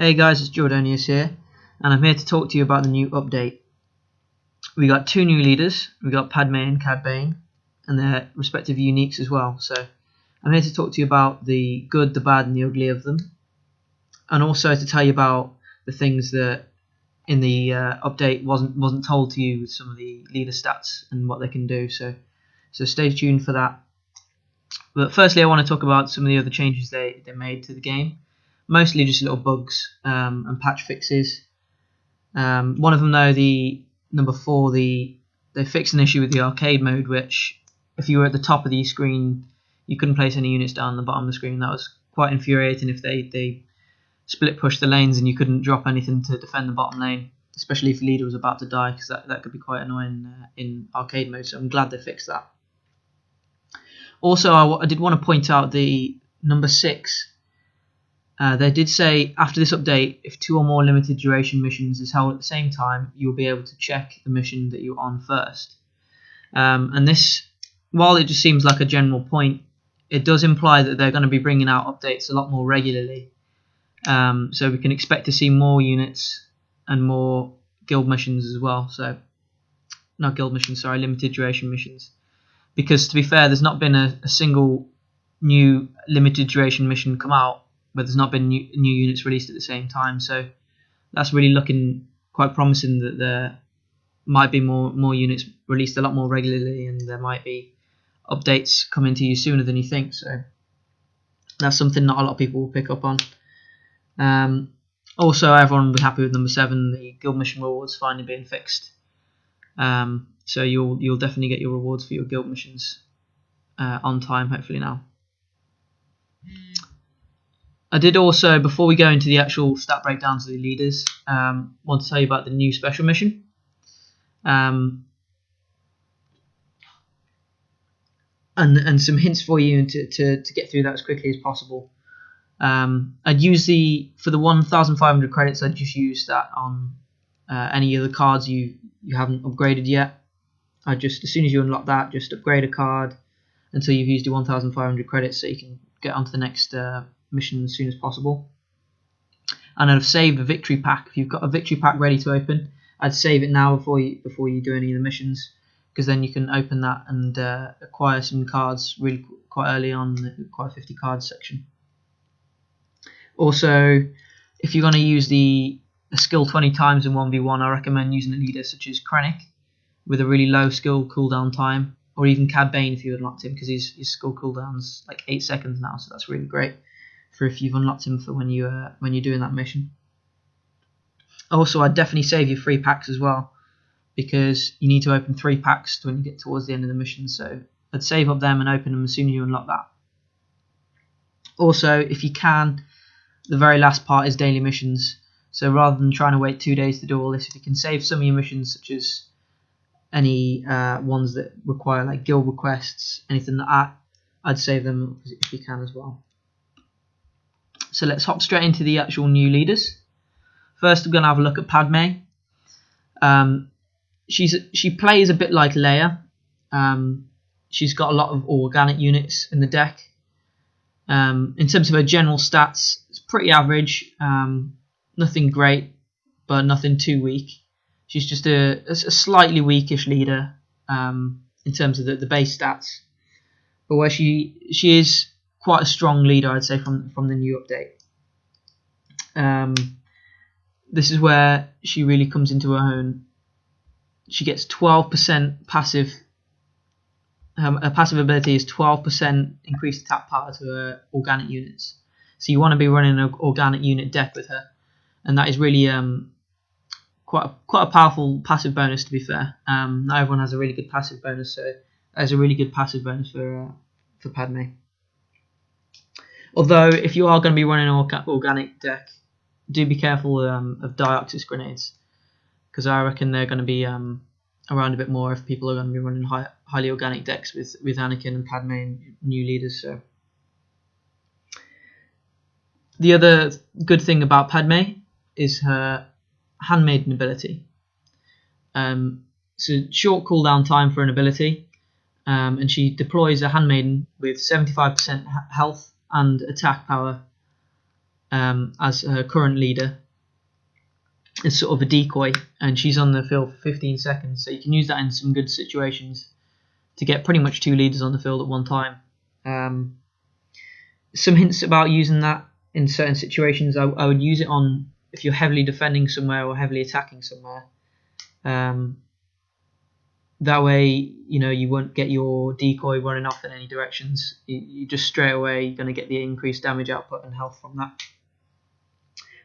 Hey guys, it's Jordanius here, and I'm here to talk to you about the new update. We got two new leaders. We got Padme and Cad Bane, and their respective uniques as well. So I'm here to talk to you about the good, the bad, and the ugly of them, and also to tell you about the things that in the update wasn't told to you with some of the leader stats and what they can do. So stay tuned for that. But firstly, I want to talk about some of the other changes they made to the game. Mostly just little bugs and patch fixes. One of them though, the number 4, they fixed an issue with the arcade mode, which if you were at the top of the screen, you couldn't place any units down the bottom of the screen. That was quite infuriating if they split push the lanes and you couldn't drop anything to defend the bottom lane, especially if the leader was about to die, because that could be quite annoying in arcade mode. So I'm glad they fixed that. Also, I did want to point out the number 6. They did say after this update, if 2 or more limited duration missions is held at the same time, you'll be able to check the mission that you're on first. And this, while it just seems like a general point, it does imply that they're going to be bringing out updates a lot more regularly. So we can expect to see more units and more guild missions as well. So, not guild missions, sorry, limited duration missions. Because to be fair, there's not been a single new limited duration mission come out, but there's not been new units released at the same time. So that's really looking quite promising that there might be more units released a lot more regularly, and there might be updates coming to you sooner than you think. So that's something not a lot of people will pick up on. Also, everyone will be happy with number 7, the guild mission rewards finally being fixed. So you'll definitely get your rewards for your guild missions on time, hopefully now. I did also, before we go into the actual stat breakdowns of the leaders, want to tell you about the new special mission. And some hints for you to get through that as quickly as possible. I'd use for the 1,500 credits, I'd just use that on any of the cards you haven't upgraded yet. As soon as you unlock that, just upgrade a card until you've used your 1,500 credits so you can get onto the next mission as soon as possible. And I'd save a victory pack. If you've got a victory pack ready to open, I'd save it now before you do any of the missions, because then you can open that and acquire some cards really quite early on in the quite 50 cards section. Also, if you're going to use a skill 20 times in 1v1, I recommend using a leader such as Krennic with a really low skill cooldown time, or even Cad Bane if you unlocked him, because his skill cooldown's like 8 seconds now, so that's really great for if you've unlocked him for when you're doing that mission. Also, I'd definitely save your free packs as well, because you need to open 3 packs when you get towards the end of the mission, so I'd save up them and open them as soon as you unlock that. Also, if you can, the very last part is daily missions, so rather than trying to wait 2 days to do all this, if you can save some of your missions, such as any ones that require like guild requests, anything like that, I'd save them if you can as well. So let's hop straight into the actual new leaders. First, we're going to have a look at Padme. She plays a bit like Leia. She's got a lot of organic units in the deck. In terms of her general stats, it's pretty average. Nothing great, but nothing too weak. She's just a slightly weakish leader in terms of the base stats, but where she is quite a strong leader, I'd say, from the new update. This is where she really comes into her own. She gets 12% passive. Her passive ability is 12% increased attack power to her organic units. So you want to be running an organic unit deck with her, and that is really quite a powerful passive bonus, to be fair. Not everyone has a really good passive bonus, so there's a really good passive bonus for Padme. Although, if you are going to be running an organic deck, do be careful of Dioxis grenades, because I reckon they're going to be around a bit more if people are going to be running highly organic decks with Anakin and Padme and new leaders. So the other good thing about Padme is her Handmaiden ability. So short cooldown time for an ability, and she deploys a Handmaiden with 75% health and attack power as her current leader is sort of a decoy, and she's on the field for 15 seconds. So you can use that in some good situations to get pretty much 2 leaders on the field at one time. Some hints about using that in certain situations. I would use it on if you're heavily defending somewhere or heavily attacking somewhere. That way, you won't get your decoy running off in any directions. You just straight away you're going to get the increased damage output and health from that.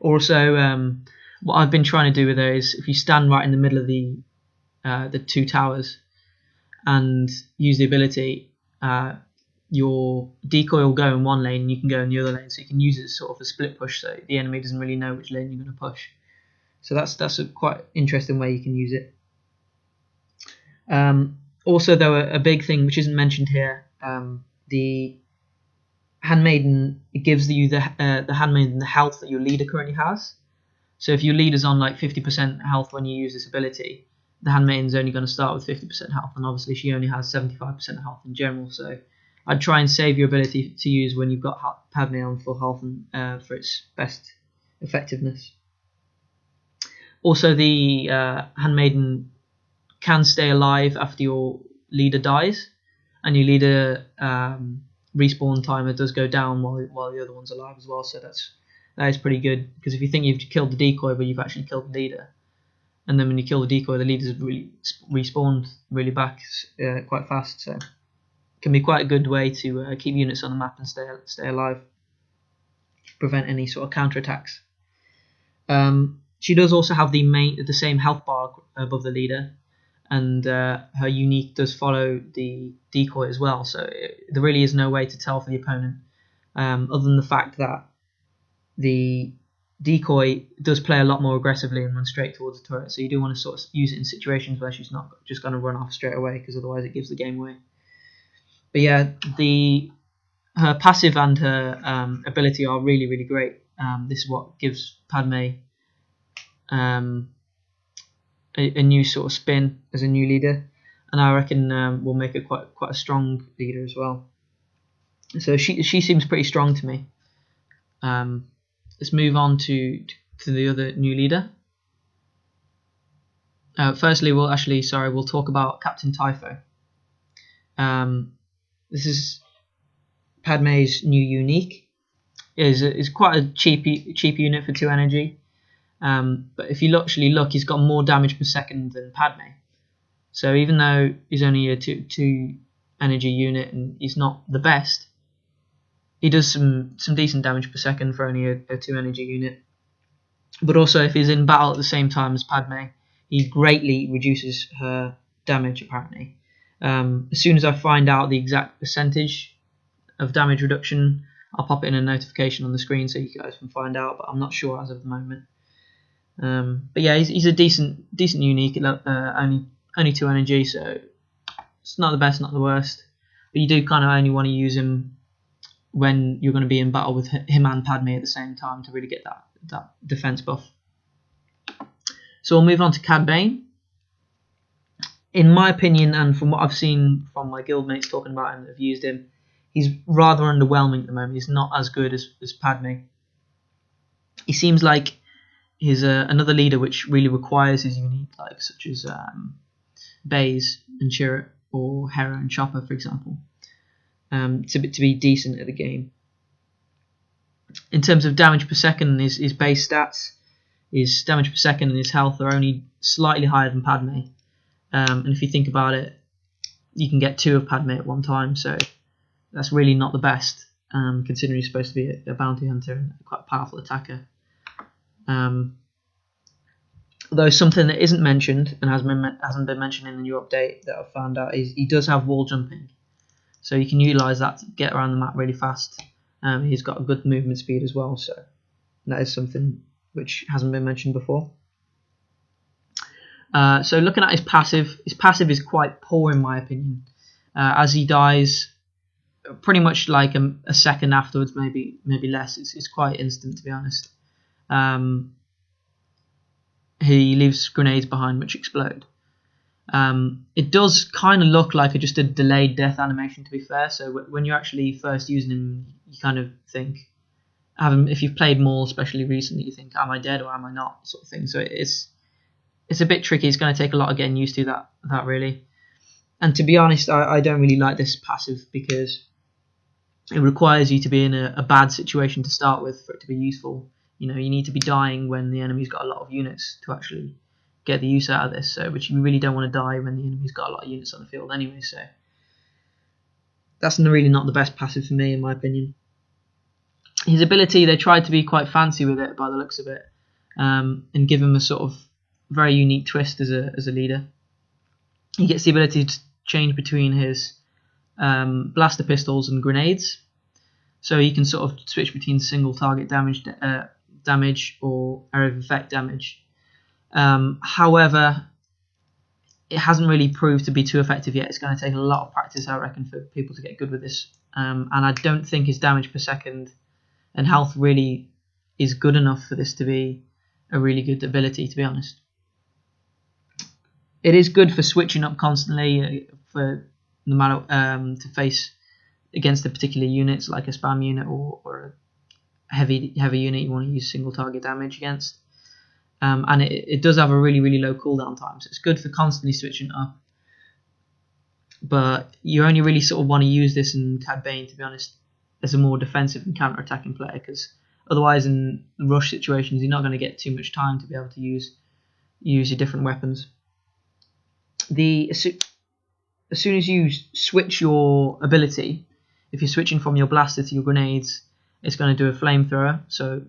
Also, what I've been trying to do with her is if you stand right in the middle of the 2 towers and use the ability, your decoy will go in one lane and you can go in the other lane, so you can use it as sort of a split push, so the enemy doesn't really know which lane you're going to push. So that's a quite interesting way you can use it. Also, though, a big thing which isn't mentioned here, the Handmaiden, it gives you the Handmaiden the health that your leader currently has. So if your leader's on like 50% health when you use this ability, the Handmaiden's only going to start with 50% health, and obviously she only has 75% health in general. So I'd try and save your ability to use when you've got Padme on full health and for its best effectiveness. Also, the Handmaiden can stay alive after your leader dies, and your leader respawn timer does go down while the other one's alive as well. So that is pretty good, because if you think you've killed the decoy but you've actually killed the leader, and then when you kill the decoy, the leader's really respawned really back quite fast. So it can be quite a good way to keep units on the map and stay alive, prevent any sort of counterattacks. She does also have the same health bar above the leader, and her unique does follow the decoy as well. So there really is no way to tell for the opponent, other than the fact that the decoy does play a lot more aggressively and run straight towards the turret. So you do want to sort of use it in situations where she's not just going to run off straight away, because otherwise it gives the game away. But yeah, her passive and her ability are really, really great. This is what gives Padme a new sort of spin as a new leader, and I reckon will make her quite a strong leader as well. So she seems pretty strong to me. Let's move on to the other new leader. Firstly, we'll talk about Captain Typho. This is Padme's new unique. Is quite a cheap unit for 2 energy. But if you actually look, he's got more damage per second than Padme. So even though he's only a 2 energy unit and he's not the best, he does some decent damage per second for only a 2 energy unit. But also, if he's in battle at the same time as Padme, he greatly reduces her damage, apparently. As soon as I find out the exact percentage of damage reduction, I'll pop it in a notification on the screen so you guys can find out, but I'm not sure as of the moment. But yeah, he's a decent unique, only 2 energy, so it's not the best, not the worst. But you do kind of only want to use him when you're going to be in battle with him and Padme at the same time to really get that defense buff. So we'll move on to Cad Bane. In my opinion, and from what I've seen from my guildmates talking about him that have used him, he's rather underwhelming at the moment. He's not as good as Padme. He seems like he's another leader which really requires his unique, like such as Baze and Chirrut or Hera and Chopper, for example, to be decent at the game. In terms of damage per second, his base stats, his damage per second and his health are only slightly higher than Padme. And if you think about it, you can get 2 of Padme at one time, so that's really not the best, considering he's supposed to be a bounty hunter and quite a powerful attacker. Though something that isn't mentioned and hasn't been mentioned in the new update that I've found out is he does have wall jumping, so you can utilise that to get around the map really fast. He's got a good movement speed as well, so that is something which hasn't been mentioned before. So looking at his passive is quite poor in my opinion. As he dies, pretty much like a second afterwards, maybe less. It's quite instant, to be honest. He leaves grenades behind which explode. It does kind of look like just a delayed death animation, to be fair. So when you're actually first using him, you kind of think if you've played Maul, especially recently, you think, am I dead or am I not, sort of thing. So it's a bit tricky. It's going to take a lot of getting used to that really. And to be honest, I don't really like this passive because it requires you to be in a bad situation to start with for it to be useful. You know, you need to be dying when the enemy's got a lot of units to actually get the use out of this. So, which you really don't want to die when the enemy's got a lot of units on the field anyway. So that's really not the best passive for me, in my opinion. His ability, they tried to be quite fancy with it by the looks of it, and give him a sort of very unique twist as a leader. He gets the ability to change between his blaster pistols and grenades, so he can sort of switch between single target damage or area of effect damage. However, it hasn't really proved to be too effective yet. It's going to take a lot of practice, I reckon, for people to get good with this. And I don't think his damage per second and health really is good enough for this to be a really good ability, to be honest. It is good for switching up constantly for no matter to face against a particular units like a spam unit or a heavy unit you want to use single target damage against. And it does have a really low cooldown time, so it's good for constantly switching up. But you only really sort of want to use this in Cad Bane, to be honest, as a more defensive and counter-attacking player, because otherwise in rush situations you're not going to get too much time to be able to use your different weapons. As soon as you switch your ability, if you're switching from your blaster to your grenades, it's going to do a flamethrower, so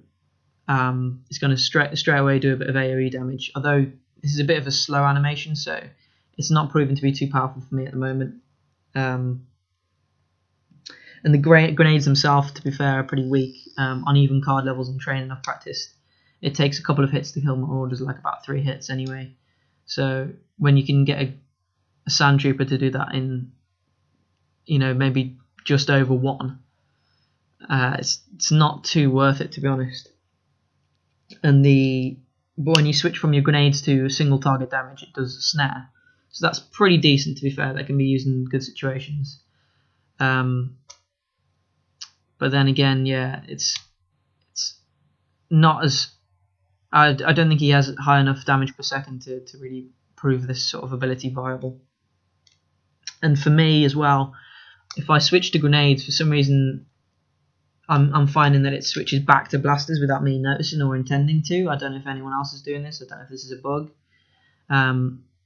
it's going to straight away do a bit of AoE damage, although this is a bit of a slow animation, so it's not proven to be too powerful for me at the moment. And the grenades themselves, to be fair, are pretty weak. On even card levels and training I've practiced, it takes a couple of hits to kill my orders, like about 3 hits anyway. So when you can get a sand trooper to do that in, maybe just over 1, it's not too worth it, to be honest. And but when you switch from your grenades to single target damage, it does a snare, so that's pretty decent, to be fair. That can be used in good situations. But then again, yeah, it's not as I don't think he has high enough damage per second to really prove this sort of ability viable. And for me as well, if I switch to grenades, for some reason I'm finding that it switches back to blasters without me noticing or intending to. I don't know if anyone else is doing this. I don't know if this is a bug.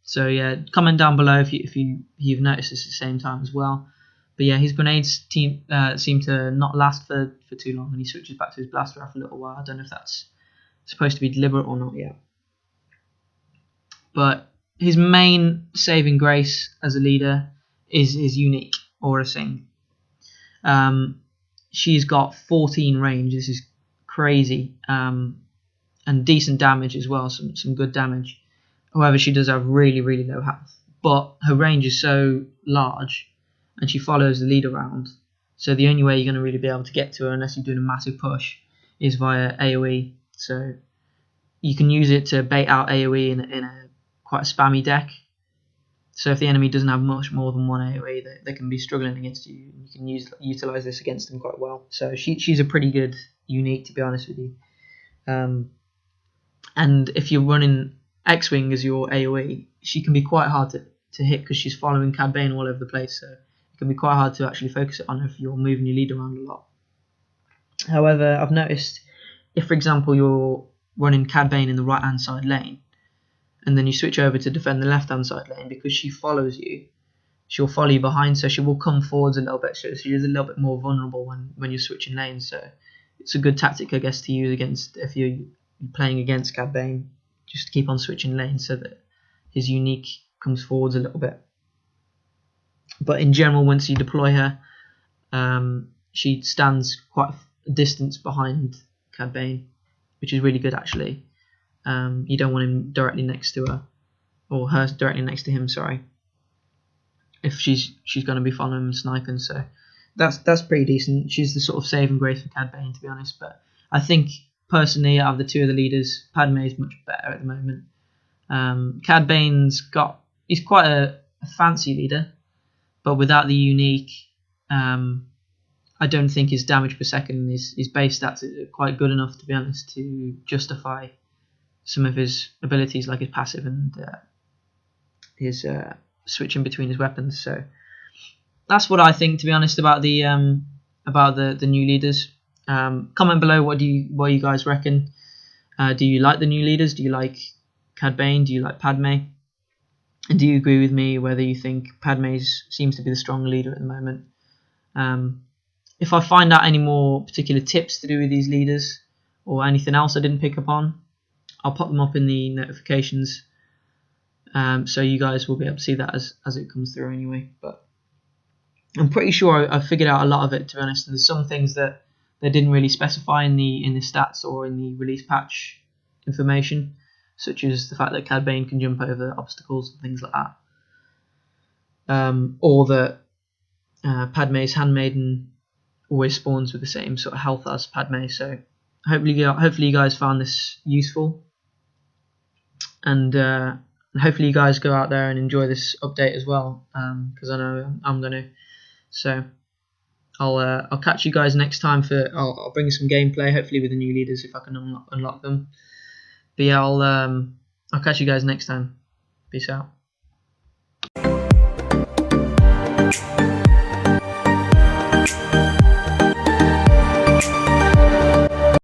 So yeah, comment down below if you've noticed this at the same time as well. But yeah, his grenades seem to not last for too long, and he switches back to his blaster after a little while. I don't know if that's supposed to be deliberate or not yet. But his main saving grace as a leader is his unique Aura Sing. She's got 14 range. This is crazy, and decent damage as well. Some good damage. However, she does have really low health, but her range is so large, and she follows the lead around. So the only way you're going to really be able to get to her, unless you're doing a massive push, is via AoE. So you can use it to bait out AoE in a quite a spammy deck. So if the enemy doesn't have much more than one AoE, they can be struggling against you. You can utilize this against them quite well. So she's a pretty good unique, to be honest with you. And if you're running X-Wing as your AoE, she can be quite hard to hit because she's following Cad Bane all over the place. So it can be quite hard to actually focus it on if you're moving your lead around a lot. However, I've noticed if, for example, you're running Cad Bane in the right-hand side lane, and then you switch over to defend the left-hand side lane, because she follows you, she'll follow you behind, so she will come forwards a little bit, so she is a little bit more vulnerable when you're switching lanes. So it's a good tactic, I guess, to use against if you're playing against Cad Bane, just to keep on switching lanes so that his unique comes forwards a little bit. But in general, once you deploy her, she stands quite a distance behind Cad Bane, which is really good actually. You don't want him directly next to her, or her directly next to him, sorry, if she's going to be following him and sniping. So that's pretty decent. She's the sort of saving grace for Cad Bane, to be honest. But I think personally, out of the two of the leaders, Padme is much better at the moment. Cad Bane's he's quite a fancy leader, but without the unique, I I don't think his damage per second and his base stats are quite good enough, to be honest, to justify some of his abilities like his passive and his switching between his weapons. So that's what I think, to be honest, about the new leaders. Comment below what you guys reckon. Do you like the new leaders? Do you like Cad Bane? Do you like Padme? And do you agree with me whether you think Padme seems to be the stronger leader at the moment? If I find out any more particular tips to do with these leaders or anything else I didn't pick up on, I'll pop them up in the notifications, so you guys will be able to see that as it comes through anyway. But I'm pretty sure I've figured out a lot of it, to be honest. And there's some things that they didn't really specify in the stats or in the release patch information, such as the fact that Cad Bane can jump over obstacles and things like that, or that Padme's handmaiden always spawns with the same sort of health as Padme. So hopefully you guys found this useful, and hopefully you guys go out there and enjoy this update as well, because I know I'm going to. So I'll catch you guys next time I'll bring some gameplay, hopefully with the new leaders if I can unlock them. But yeah, I'll catch you guys next time. Peace out.